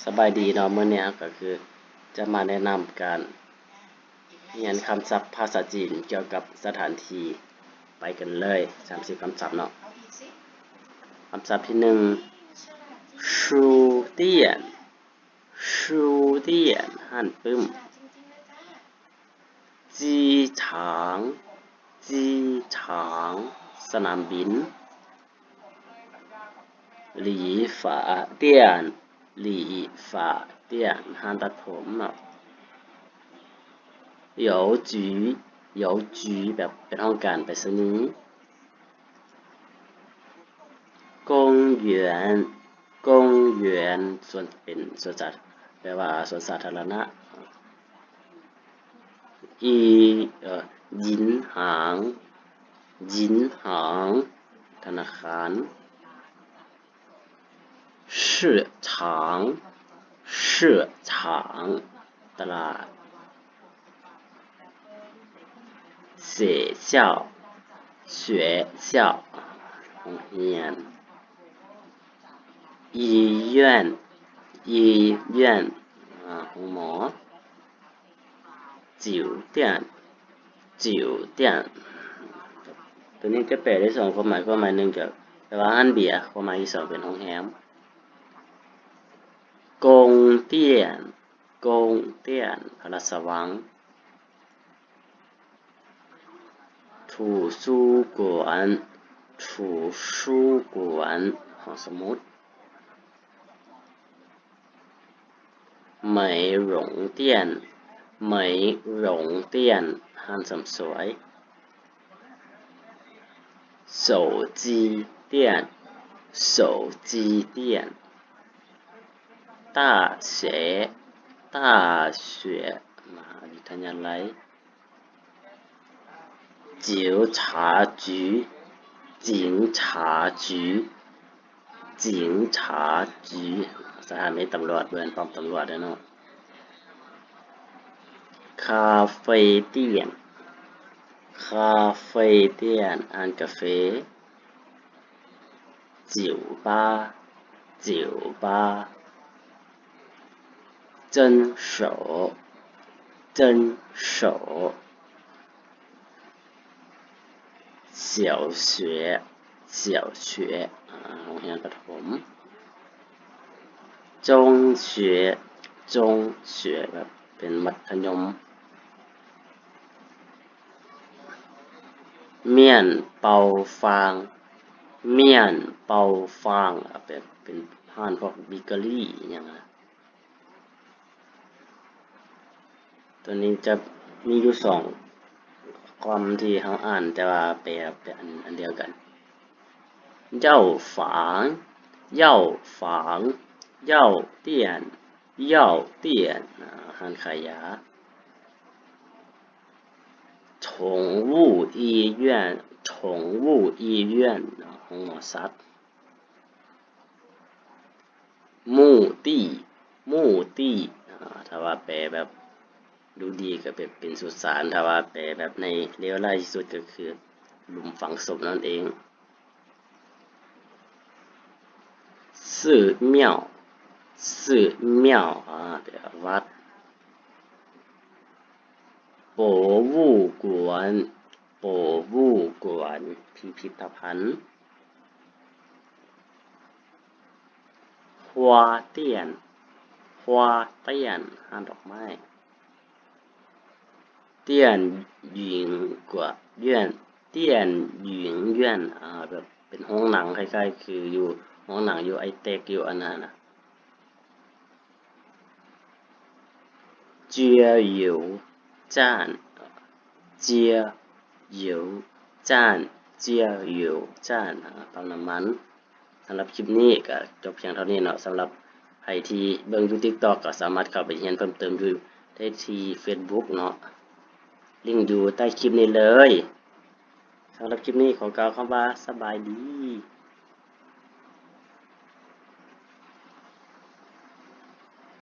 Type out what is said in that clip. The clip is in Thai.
สบายดีเนาะมื้อนี้ก็คือจะมาแนะนำการเรียนคำศัพท์ภาษาจีนเกี่ยวกับสถานที่ไปกันเลย30คำศัพท์เนาะคำศัพท์ที่1书店ห้านปึ้ม机场สนามบิน理发店ห้านตัดผมเนาะ邮局แบบเป็นห้องการไปรษณีย์公园ส่วนเป็นสวนสัตว์แปลว่าสวนสาธารณะ银行ธนาคาร市场ตลาด学校โรงเรียน医院ห้องหมอ酒店ตัวนี้จะแปลได้สองความหมายหนึ่งก็แปลว่าร้านเบียร์ความหมายที่สองเป็นโรงแรมกงเตี้ยนพระราชวัง图书馆ห้องสมุด美容店ห้างเสริมสวย手机店大学มหาวิทยาลัย警察局สถานีตำรวจเวรป้อมตำรวจเนาะคาเฟ่เตี้ยนอ่านกาแฟจิ๋วบ้า真手小学โรงเรียนประถม中学แบบเป็นมัธยม面包房เป็นห้านพวกเบเกอรี่อย่างนั้นตัวนี้จะมีอยู่สองความที่เขาอ่านแต่ว่าแปลเป็นอันเดียวกัน药房药店ห้านขายยา宠物医院ห้องหมอสัตว์มู่ตี้ถ้าว่าแปลแบบดูดีก็เป็นสุสานถ้าว่าแปลแบบในเลวร้ายที่สุดก็คือหลุมฝังศพนั่นเอง寺庙แปลว่าวัด博物馆พิพิธภัณฑ์花店ห้างดอกไม้电影院แบบเป็นห้องหนังคล้ายๆคืออยู่ห้องหนังอยู่ไอเต็กอยู่อันนั้นนะ加油站ปั๊มน้ำมันสำหรับคลิปนี้ก็จบเพียงเท่านี้เนาะสำหรับใครที่เบิ่งอยู่ TikTok ก็สามารถเข้าไปเรียนเพิ่มเติมอยู่ได้ที่ Facebook เนาะลิงก์อยู่ใต้คลิปนี้เลยสำหรับคลิปนี้ขอกล่าวคำว่าสบายดี